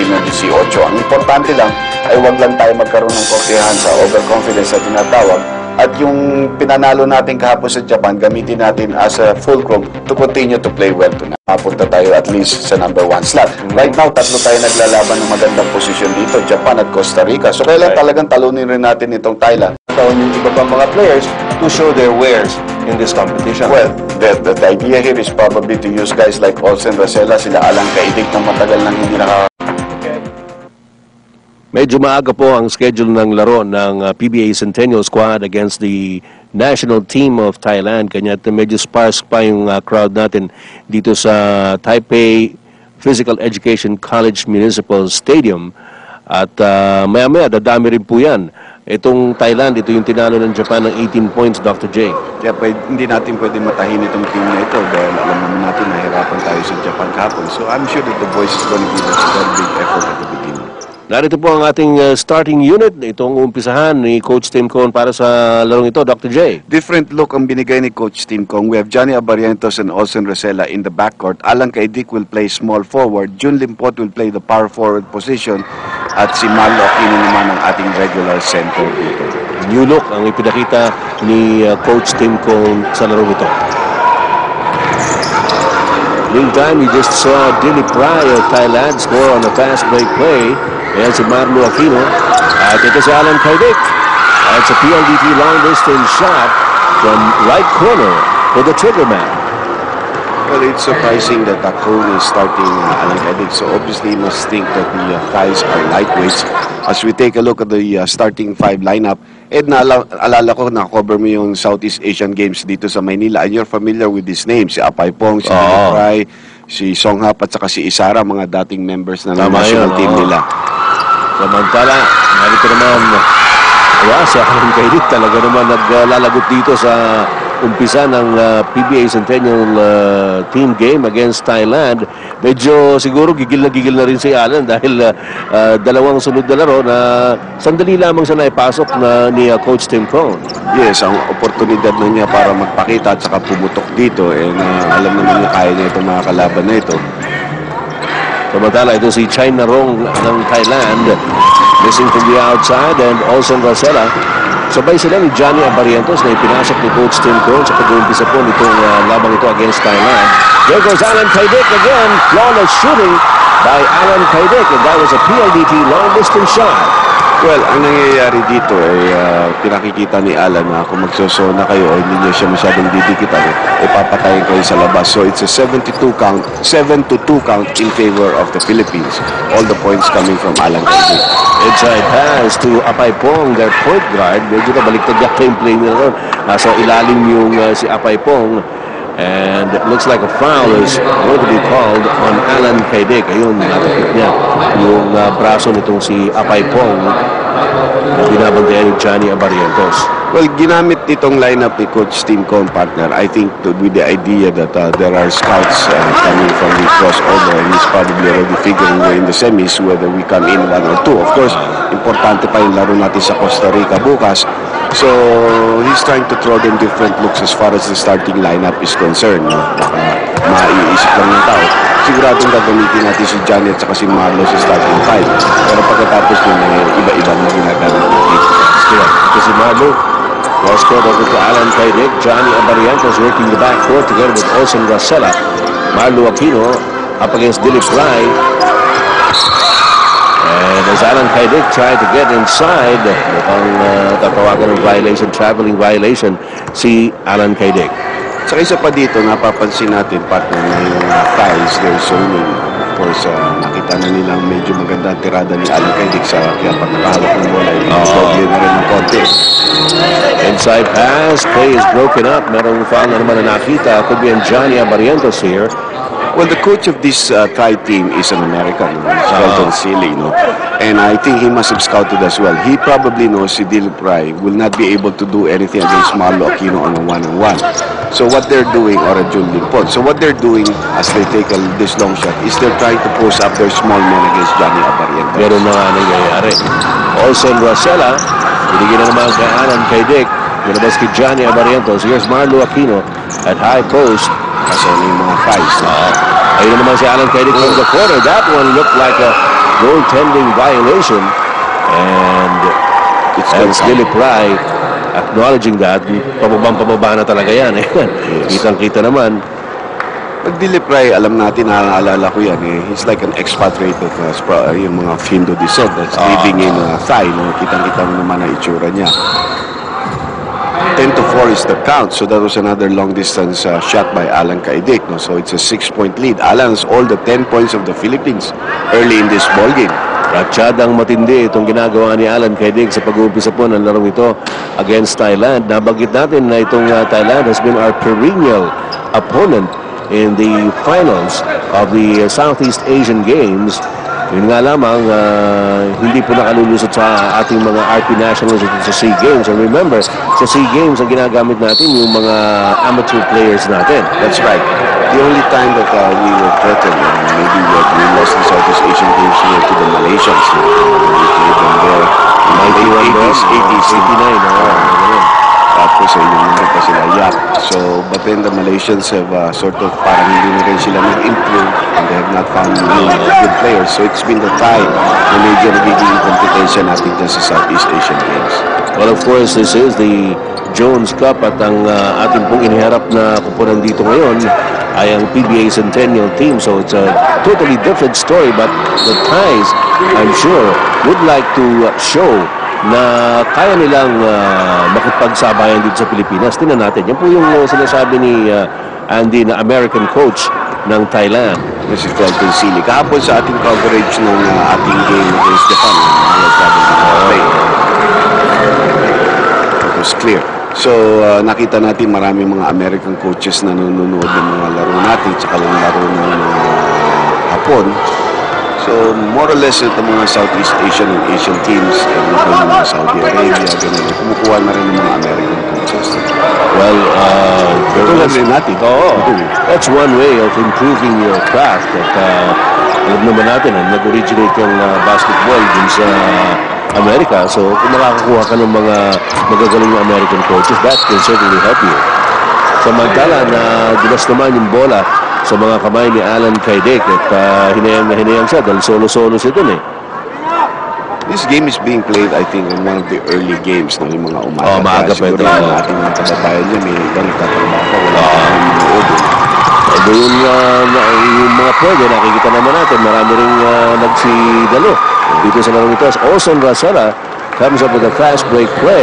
team ng 18. Ang importante lang ay wag lang tayo magkaroon ng kumpiyansa, overconfidence na tinatawag. At yung pinanalo natin kahapon sa Japan, gamitin natin as a fulcrum to continue to play well tonight. Mapunta tayo at least sa number 1 slot. Right now, tatlo tayo naglalaban ng magandang posisyon dito, Japan at Costa Rica. So kailan talagang talunin rin natin itong Thailand. Taon yung iba pang mga players to show their wares in this competition. Well, the idea here is probably to use guys like Olsen Rosella, sila Alan Kaidik na matagal nang hindi Medyo maaga po ang schedule ng laro ng PBA Centennial Squad against the national team of Thailand. Kanya medyo sparse pa yung crowd natin dito sa Taipei Physical Education College Municipal Stadium. At maya-maya, dadami rin po yan. Itong Thailand, ito yung tinalo ng Japan ng 18 points, Dr. J. Kaya hindi natin pwede matahin itong team na ito dahil alam naman natin nahirapan tayo sa Japan kahapon. So I'm sure that the boys is going to give us a very big effort at the beginning. Narito po ang ating starting unit. Itong umpisahan ni Coach Tim Cone para sa larong ito, Dr. J. Different look ang binigay ni Coach Tim Cone. We have Johnny Abarientos and Olsen Rosella in the backcourt. Alan Kaidik will play small forward. Jun Limpot will play the power forward position. At si Marlo Aquino naman ang ating regular center dito. New look ang ipinakita ni Coach Tim Cone sa larong ito. Meantime, we just saw Dilly Pry of Thailand score on a fast break play. Ayan si Marlo Aquino. At ito si Alan Kaidik. At sa PLDT long distance shot from right corner for the trigger man. Well, it's surprising that Cone is starting Alan Kaidik. So obviously, you must think that the Thais are lightweights. As we take a look at the starting 5 lineup, naalala ko, na-cover mo yung Southeast Asian Games dito sa Maynila. And you're familiar with these names. Si Apay Pong, si Dilly Pry, si Song Hap, at saka si Isara, mga dating members na ng national team nila. Samantala, narito naman, si Alan Kaidik talaga naman naglalagot dito sa umpisa ng PBA Centennial team game against Thailand. Medyo siguro gigil na rin si Alan dahil dalawang sunod na laro na sandali lamang siya naipasok ni Coach Tim Cone. Yes, ang oportunidad na niya para magpakita at saka pumutok dito. Alam naman niya kaya niya itong mga kalaban na ito. Samantala, ito si China Rong ng Thailand. Missing from the outside and Olsen Rosella. Sabay sila ni Johnny Abarientos na ipinasok ni Coach Tim Cone sa pag-uumpisa po nitong labang ito against Thailand. There goes Alan Kaidik again. Flawless shooting by Alan Kaidik, and that was a PLDT long distance shot. Well, ang nangyayari dito ay pinakikita ni Alan na kung magsosona kayo o hindi niya siya masyadong didikitan, ipapatayin kayo sa labas. So it's a 7-2 count in favor of the Philippines. All the points coming from Alan Kaidik. Inside pass to Apay Pong, their point guard. Medyo nabaliktad na yung play nila ron. Nasa ilalim yung si Apay Pong. And it looks like a foul is going to be called on Alan Kaidik. Ayun, natapit niya yung braso nitong si Apay Pong na binabantayan ni Johnny Abarientos. Well, ginamit itong lineup ni Coach Tim Cone, partner. I think with the idea that there are scouts coming from the crossover, and he's probably already figuring in the semis whether we come in 1 or 2. Of course, importante pa yung laro natin sa Costa Rica bukas. So, he's trying to throw them different looks as far as the starting lineup is concerned. Maiisip lang ng tao. Siguradong gagamitin natin si Johnny at saka si Marlo sa starting 5. Pero pagkatapos yun, iba-iba na ginagamit natin. Ito si Marlo. Was scored over to Alan Kaidik. Johnny Abarientos working the backcourt together with Olsen Rosella. Marlo Aquino up against Dilly Pry. And as Alan Kaidik tried to get inside, mukhang tatawagan ng violation, traveling violation, si Alan Kaidik. Saka isa pa dito, napapansin natin, partner, na yung Thais, they're zoning. Of course, nakita na nilang medyo maganda tirada ni Alan Kaidik kaya pag nakahawak ng bola, doble na rin ng konti. Inside pass, play is broken up. Merong foul na naman na nakita. Could be on Johnny Abarientos here. Well, the coach of this Thai team is an American, Sheldon Seeley, and I think he must have scouted as well. He probably knows si Dilly Pry will not be able to do anything against Marlo Aquino on a one-on-one. So what they're doing, or a Jun Limpot, so what they're doing as they take this long shot is they're trying to post up their small men against Johnny Abarientos. Pero na nga nangyayari. Olsen Rosella, binigyan na naman kay Alan Kaidik. Binabas kay Johnny Abarientos. Here's Marlo Aquino at high post. Kasi yung mga Thais. Ayun naman si Alan Kaidik from the corner. That one looked like a goaltending violation. And It's Billy Pry acknowledging that. Pababa na talaga yan. Kitang-kita naman. Pag Dilipray, alam natin, naaalala ko yan, he's like an expatriate of yung mga Findo descent that's living in Thai. No? Kitang-kita mo naman ang itsura niya. 10-4 is the count, so that was another long-distance shot by Alan Kaidik. No? So it's a 6-point lead. Alan has all the 10 points of the Philippines early in this ballgame. Ratsyadang matindi itong ginagawa ni Alan Kaidik sa pag-uumpisa po ng larong ito against Thailand. Nabanggit natin na itong Thailand has been our perennial opponent in the finals of the Southeast Asian Games. Yun nga lamang, hindi po nakalulusot sa ating mga RP Nationals sa SEA Games. And remember, sa SEA Games, ang ginagamit natin yung mga amateur players natin. That's right. The only time that we were threatened, maybe we lost the Southeast Asian Games here to the Malaysians. We played them there in the 80s, 89. Tapos yung number pa sila Yap. So, but then the Malaysians have sort of parang hindi na rin sila nag-improve and they have not found good players. So it's been the time na medyo nagiging competition natin dyan sa Southeast Asian Games. Well, of course, this is the Jones Cup at ang ating pong iniharap na kupunan dito ngayon ay ang PBA Centennial team. So it's a totally different story, but the Thais, I'm sure, would like to show na kaya nilang makipagsabayan dito sa Pilipinas. Tingnan natin. Yan po yung sinasabi ni Andy na American coach ng Thailand. Si Felton Sili. Kahapon sa ating coverage ng ating game against Japan, it was clear. So, nakita natin maraming mga American coaches na nanonood ng mga laro natin tsaka lang laro ng Hapon. So, more or less, ito mga Southeast Asian and Asian teams, ito yung mga Saudi Arabia, ganun, kumukuha na rin ng mga American coaches. Well, tulad rin natin. That's one way of improving your craft. At alam naman natin, nag-originate yung basketball dun sa Amerika. So, kung makakakuha ka ng mga magagaling na American coaches, that can certainly help you. Samantala na dinas naman yung bola sa mga kamay ni Alan Kaidik at hinayang na hinayang siya dahil solo-solo siya dun eh. This game is being played, I think, in one of the early games ng yung mga umaga. Maaga pa ito. Siguro yung ating mga kababayan niya, may iba nagtatrabaho pa, wala pa rin manood. Yung mga pwede, nakikita naman natin, marami rin nagsidalo dito sa larong ito. Olson Rasala comes up with a fast break play.